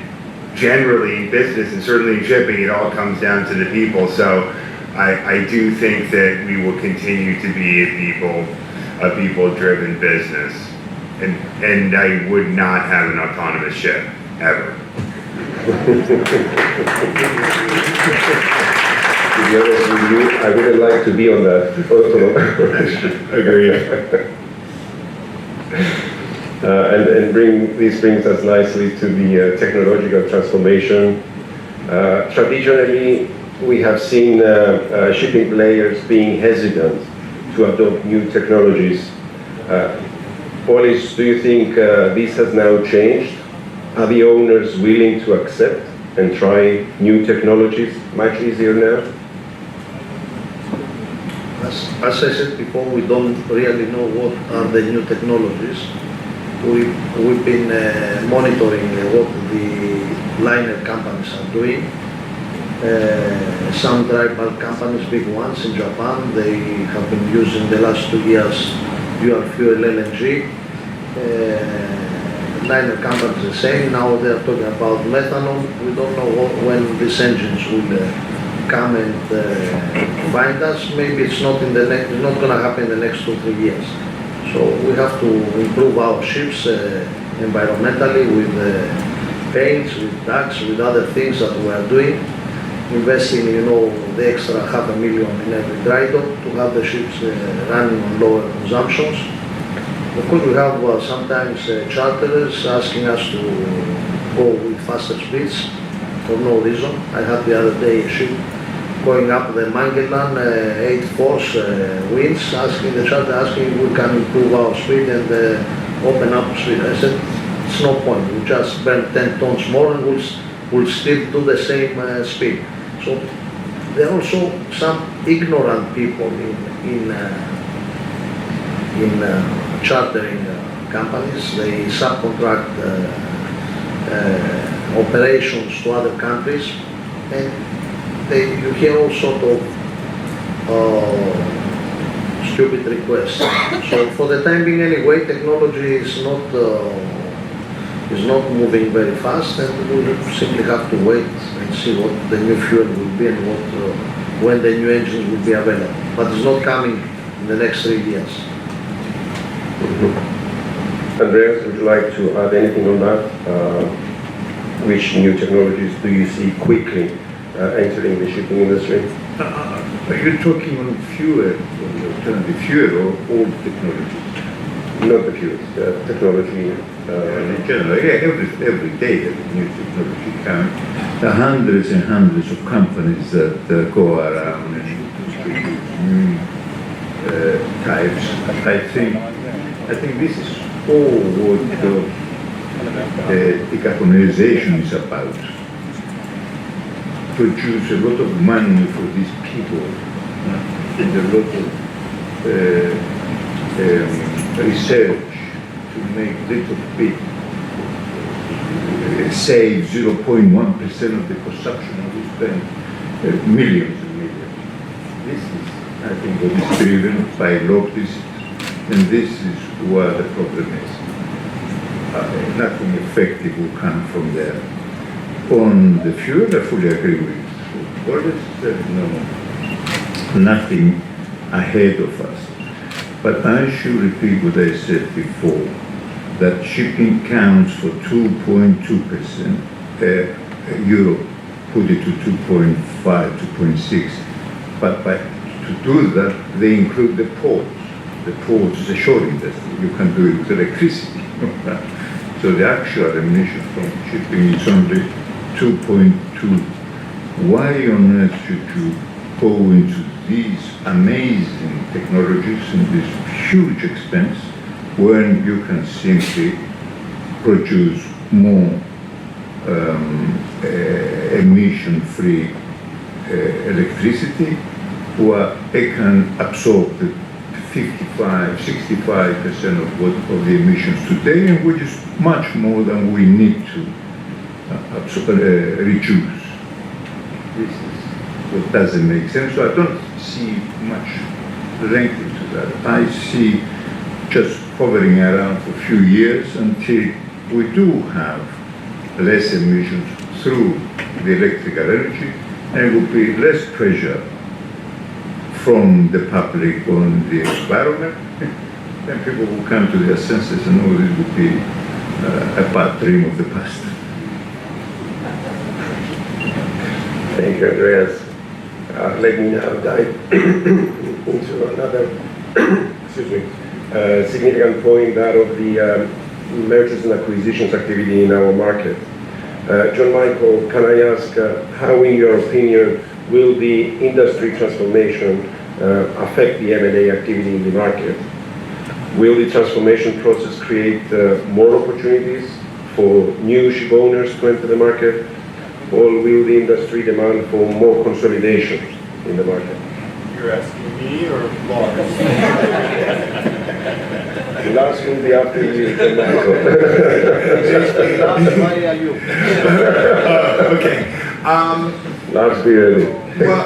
generally in business, and certainly in shipping, it all comes down to the people. So I do think that we will continue to be a people-driven business, and I would not have an autonomous ship ever. To be honest with you, I wouldn't like to be on that. Agreed. And this brings us nicely to the technological transformation. Traditionally, we have seen shipping players being hesitant to adopt new technologies. Polis, do you think this has now changed? Are the owners willing to accept and try new technologies much easier now? As I said before, we don't really know what are the new technologies. We've been monitoring what the liner companies are doing. Some dry bulk companies, big ones in Japan, they have been using the last 2 years dual fuel LNG. Liner companies the same. Now they are talking about methanol. We don't know when these engines will come and find us. Maybe it's not going to happen in the next 2 or 3 years. So we have to improve our ships environmentally with paints, with ducts, with other things that we are doing. Investing, the extra $500,000 in every dry dock to have the ships running on lower consumptions. Of course, we have sometimes charterers asking us to go with faster speeds for no reason. I had the other day a ship going up the Magellan, 8 force winds, asking the charter, asking if we can improve our speed and open up speed. I said, it's no point. We just burn 10 tons more and we'll still do the same speed. So there are also some ignorant people in chartering companies. They subcontract operations to other countries, and you hear all sort of stupid requests. So for the time being anyway, technology is not moving very fast, and we simply have to wait and see what the new fuel will be and when the new engines will be available. But it's not coming in the next 3 years. Mm-hmm. Andreas, would you like to add anything on that? which new technologies do you see quickly entering the shipping industry? Are you talking on fuel, alternative fuel, or old technologies? Not the fuels, technology. In general, yeah, every day there's new technology coming. There are hundreds and hundreds of companies that go around and introduce new types. I think this is all what decarbonization is about. Produce a lot of money for these people and a lot of research to make little bit, save 0.1% of the consumption, and we spend millions and millions. This is, I think, what is driven by lobbyists, and this is where the problem is. Nothing effective will come from there. On the fuel, I fully agree with Boris. There's nothing ahead of us. But I should repeat what I said before, that shipping counts for 2.2%. Europe put it to 2.5, 2.6. But to do that, they include the ports. The ports is a shore industry. You can do it with electricity. So the actual emission from shipping is only 2.2. Why on earth should you go into these amazing technologies and this huge expense when you can simply produce more emission-free electricity, where it can absorb the 65% of the emissions today, and which is much more than we need to reduce. This is what doesn't make sense. So I don't see much length into that. I see just hovering around for a few years until we do have less emissions through the electrical energy, and it will be less pressure from the public on the environment. Then people will come to their senses and know this would be a bad dream of the past. Thank you, Andreas. Let me now dive into another significant point, that of the mergers and acquisitions activity in our market. John Michael, can I ask how, in your opinion, will the industry transformation affect the M&A activity in the market? Will the transformation process create more opportunities for new ship owners to enter the market, or will the industry demand for more consolidation in the market? You're asking me or Lars? Lars will be after you, John Michael. Why are you? Okay. Lars, be ready. Well,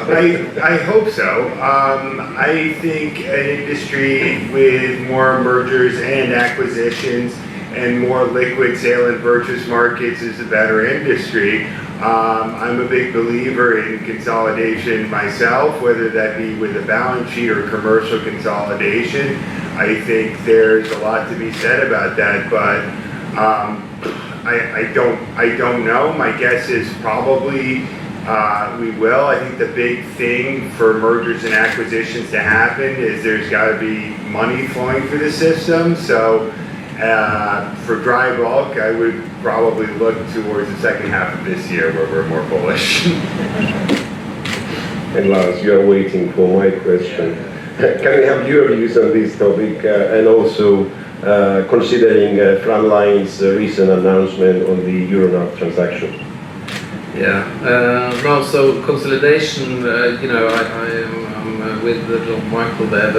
I hope so. I think an industry with more mergers and acquisitions and more liquid sale and purchase markets is a better industry. I'm a big believer in consolidation myself, whether that be with a balance sheet or commercial consolidation. I think there's a lot to be said about that, but I don't know. My guess is probably we will. I think the big thing for mergers and acquisitions to happen is there's got to be money flowing through the system. So for dry bulk, I would probably look towards the second half of this year where we're more bullish. And Lars, you are waiting for my question. Can we have your views on this topic and also considering Frontline's recent announcement on the Euronav transaction? Yeah, no, so consolidation, I'm with John Michael there,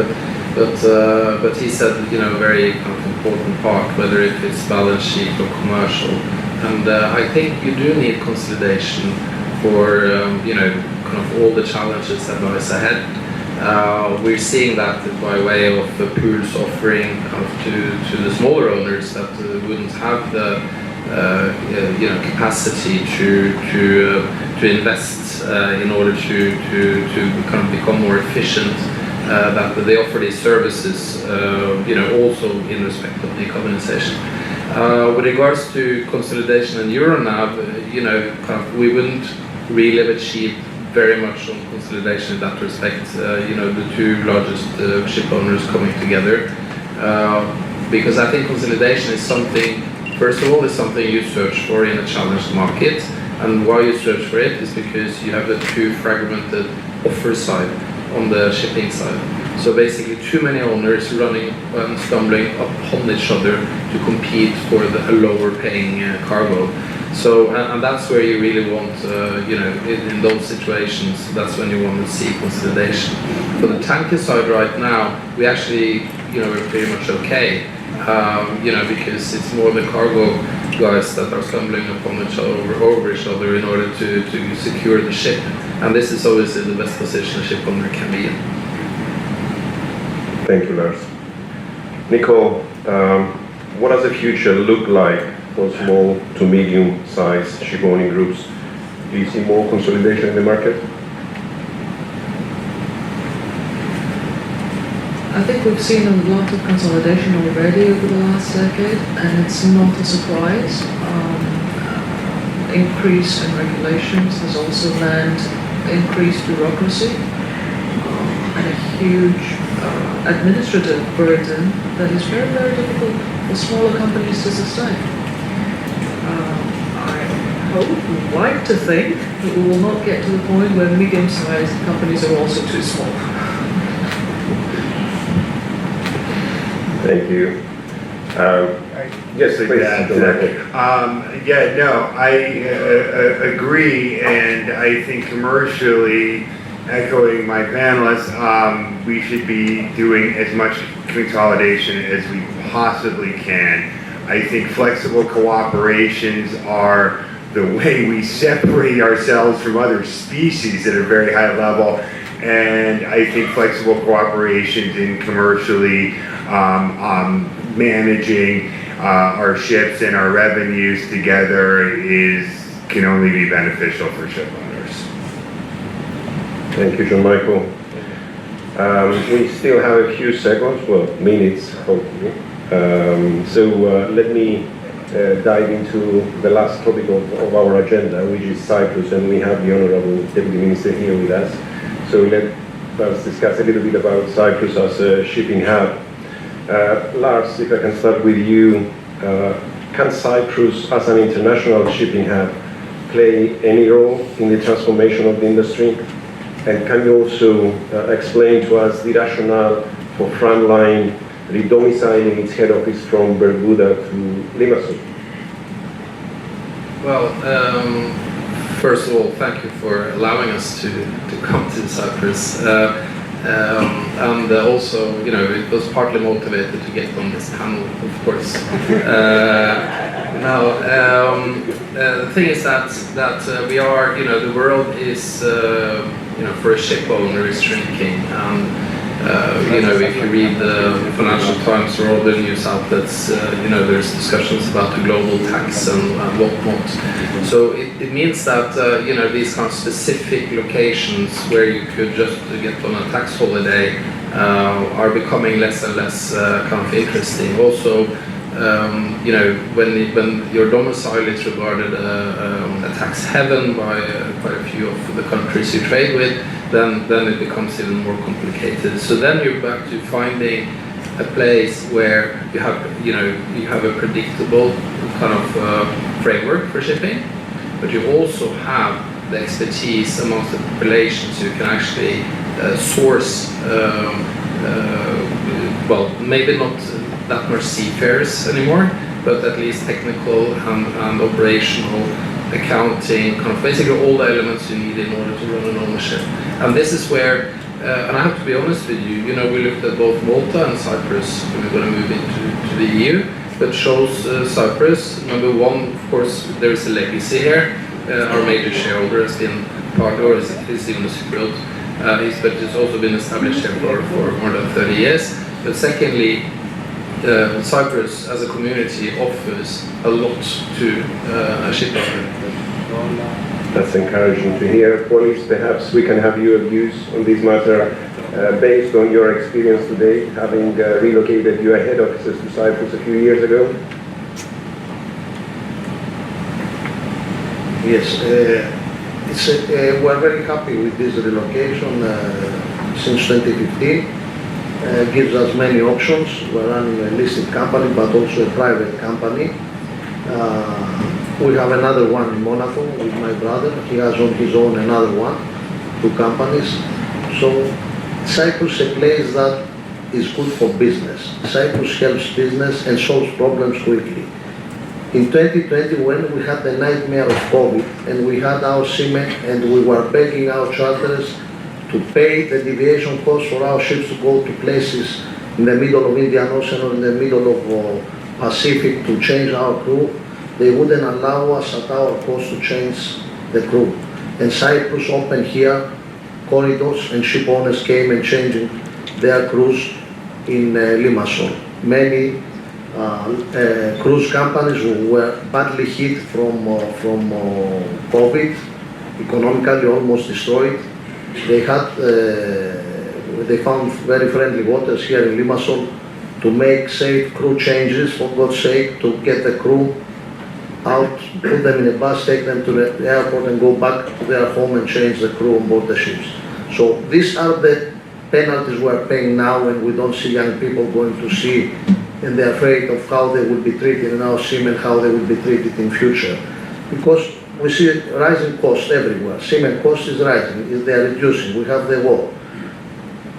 but he said, a very kind of important part, whether if it's balance sheet or commercial. And I think you do need consolidation for, kind of all the challenges that lies ahead. We're seeing that by way of the pools offering kind of to the smaller owners that wouldn't have the capacity to invest in order to kind of become more efficient. That they offer these services, also in respect of decarbonization. With regards to consolidation and Euronav, we wouldn't really have achieved very much on consolidation in that respect. The two largest ship owners coming together, because I think consolidation is something. First of all, it's something you search for in a challenged market, and why you search for it is because you have a too fragmented offer side on the shipping side. So basically, too many owners running and stumbling upon each other to compete for a lower paying cargo. So, and that's where you really want, in those situations, that's when you want to see consolidation. For the tanker side right now, we actually, we're pretty much okay. Because it's more the cargo guys that are stumbling upon each other, over each other in order to secure the ship. And this is obviously the best position a ship owner can be in. Thank you, Lars. Nicole, what does the future look like for small to medium-sized ship owning groups? Do you see more consolidation in the market? I think we've seen a lot of consolidation already over the last decade, and it's not a surprise. Increase in regulations has also meant increased bureaucracy and a huge administrative burden that is very, very difficult for smaller companies to sustain. I would like to think that we will not get to the point where medium-sized companies are also too small. Thank you. Yes, please. I agree, and I think commercially, echoing my panelists, we should be doing as much consolidation as we possibly can. I think flexible cooperations are the way we separate ourselves from other species at a very high level, and I think flexible cooperations in commercially managing our ships and our revenues together can only be beneficial for ship owners. Thank you, John Michael. We still have a few seconds, well, minutes, hopefully. Let me dive into the last topic of our agenda, which is Cyprus, and we have the Honorable Deputy Minister here with us. So let's discuss a little bit about Cyprus as a shipping hub. Lars, if I can start with you, can Cyprus as an international shipping hub play any role in the transformation of the industry? And can you also explain to us the rationale for Frontline redomiciling its head office from Bermuda to Limassol? Well, first of all, thank you for allowing us to come to Cyprus. And also, it was partly motivated to get on this panel, of course. The thing is that we are, the world is, for a ship owner is shrinking. And, if you read the Financial Times or all the news outlets, there's discussions about the global tax and whatnot. So it means that, these kind of specific locations where you could just get on a tax holiday are becoming less and less kind of interesting. Also, when your domicile is regarded a tax haven by quite a few of the countries you trade with, then it becomes even more complicated. So then you're back to finding a place where you have a predictable kind of framework for shipping, but you also have the expertise amongst the population, so you can actually source, maybe not that much seafarers anymore, but at least technical and operational, accounting, kind of basically all the elements you need in order to run an ownership. And this is where, and I have to be honest with you, we looked at both Malta and Cyprus when we're going to move into the EU, but shows Cyprus, number one, of course, there is a legacy here. Our major shareholder has been part of, is the Cypriot, but it's also been established here for more than 30 years. But secondly, Cyprus as a community offers a lot to a ship owner. That's encouraging to hear. Police, perhaps we can have your views on this matter based on your experience today, having relocated your head offices to Cyprus a few years ago. Yes, we're very happy with this relocation since 2015. Gives us many options. We're running a listed company, but also a private company. We have another one in Monaco with my brother. He has on his own another one, 2 companies. So Cyprus is a place that is good for business. Cyprus helps business and solves problems quickly. In 2020, when we had the nightmare of COVID and we had our seamen and we were begging our charterers to pay the deviation cost for our ships to go to places in the middle of Indian Ocean or in the middle of Pacific to change our crew, they wouldn't allow us at our cost to change the crew. And Cyprus opened here corridors and ship owners came and changing their crews in Limassol. Many cruise companies were badly hit from COVID, economically almost destroyed. They found very friendly waters here in Limassol to make safe crew changes, for God's sake, to get the crew out, put them in a bus, take them to the airport and go back to their home and change the crew on board the ships. So these are the penalties we're paying now, and we don't see young people going to sea and they're afraid of how they will be treated in our seamen, how they will be treated in future. Because we see rising costs everywhere. Seamen cost is rising, they are reducing, we have the war.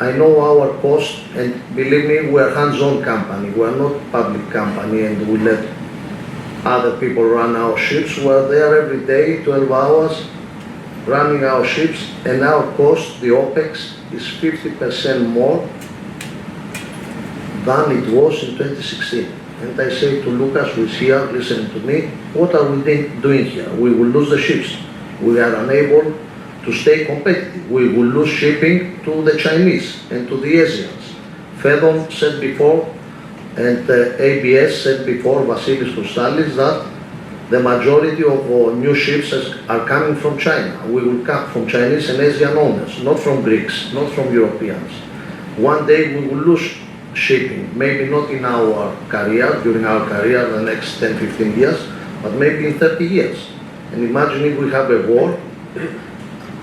I know our cost, and believe me, we are hands-on company, we are not public company and we let other people run our ships. We are there every day, 12 hours, running our ships, and our cost, the OPEX, is 50% more than it was in 2016. And I say to Lucas, who is here listening to me, what are we doing here? We will lose the ships. We are unable to stay competitive. We will lose shipping to the Chinese and to the Asians. Fedon said before, and ABS said before, Vasilis Kostalis, that the majority of new ships are coming from China. We will come from Chinese and Asian owners, not from Greeks, not from Europeans. One day we will lose shipping, maybe not in our career, during our career, the next 10, 15 years, but maybe in 30 years. And imagine if we have a war,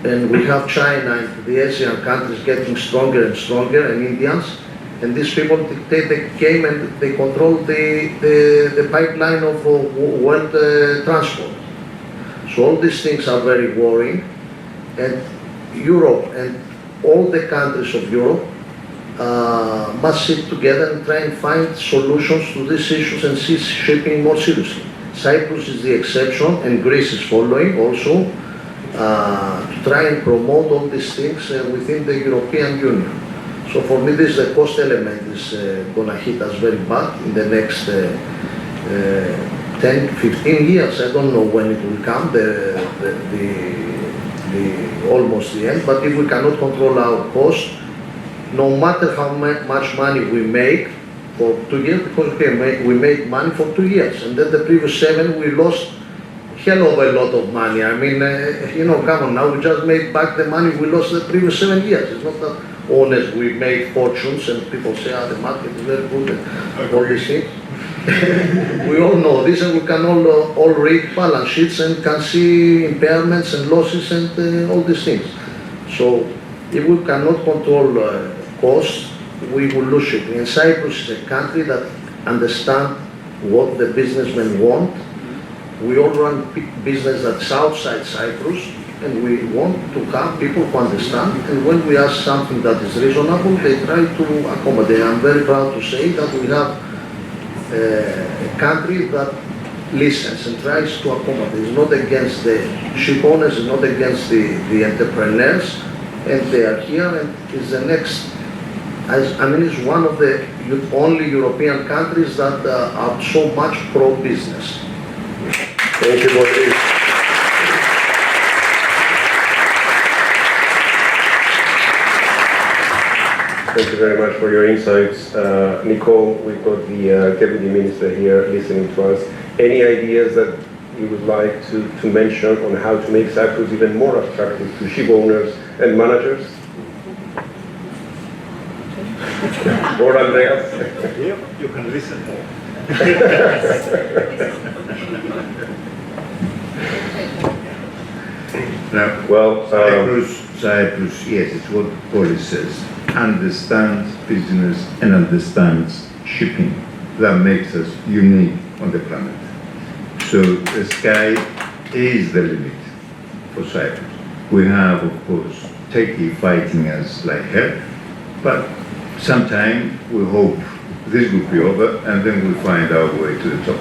and we have China and the Asian countries getting stronger and stronger, and Indians, and these people dictate the game and they control the pipeline of world transport. So all these things are very worrying, and Europe and all the countries of Europe must sit together and try and find solutions to these issues and see shipping more seriously. Cyprus is the exception, and Greece is following also, to try and promote all these things within the European Union. So for me, this cost element is going to hit us very bad in the next 10, 15 years. I don't know when it will come, almost the end, but if we cannot control our cost, no matter how much money we make for 2 years, because we made money for 2 years, and then the previous 7 we lost hell of a lot of money. I mean, come on now, we just made back the money we lost the previous 7 years. It's not that honest, we made fortunes and people say, the market is very good and all these things. We all know this, and we can all read balance sheets and can see impairments and losses and all these things. So if we cannot control costs, we will lose shipping. And Cyprus is a country that understands what the businessmen want. We all run business that's outside Cyprus, and we want to have people who understand. And when we ask something that is reasonable, they try to accommodate. I'm very proud to say that we have a country that listens and tries to accommodate. It's not against the ship owners, it's not against the entrepreneurs, and they are here, and it's the next. I mean, it's one of the only European countries that are so much pro-business. Thank you for this. Thank you very much for your insights. Nicole, we've got the Deputy Minister here listening to us. Any ideas that you would like to mention on how to make Cyprus even more attractive to ship owners and managers? Or Andreas? You can listen more. Now, Well, Cyprus, yes, it's what policy says, understands business and understands shipping. That makes us unique on the planet. So the sky is the limit for Cyprus. We have, of course, Turkey fighting us like hell, but sometime we hope this will be over and then we'll find our way to the top.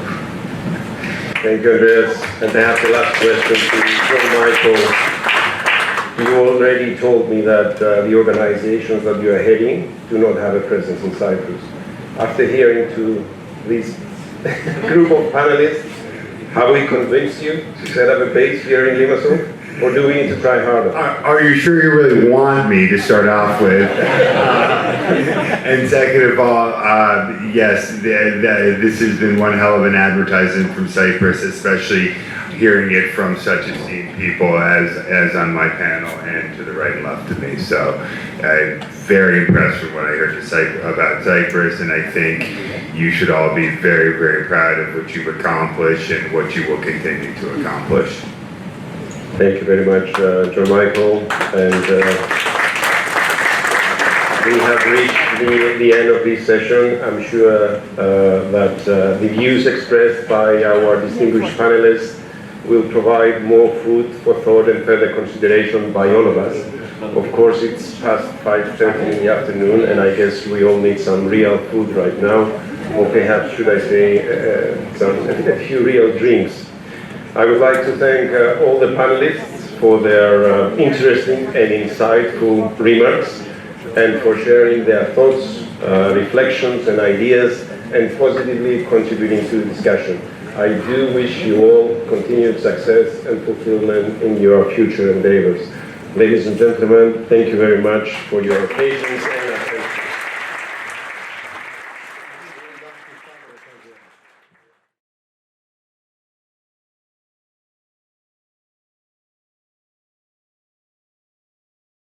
thank you, Andreas. And perhaps the last question to John Michael. You already told me that the organizations that you are heading do not have a presence in Cyprus. After hearing to this group of panelists, have we convinced you to set up a base here in Limassol? Or do we need to try harder? Are you sure you really want me to start off with? And second of all, yes, this has been one hell of an advertisement from Cyprus, especially hearing it from such esteemed people as on my panel and to the right and left of me. So I'm very impressed with what I heard about Cyprus, and I think you should all be very, very proud of what you've accomplished and what you will continue to accomplish. Thank you very much, John Michael. And we have reached the end of this session. I'm sure that the views expressed by our distinguished panelists will provide more food for thought and further consideration by all of us. Of course, it's past 5:30 in the afternoon, and I guess we all need some real food right now, or perhaps, should I say, a few real drinks. I would like to thank all the panelists for their interesting and insightful remarks and for sharing their thoughts, reflections and ideas and positively contributing to the discussion. I do wish you all continued success and fulfillment in your future endeavors. Ladies and gentlemen, thank you very much for your patience and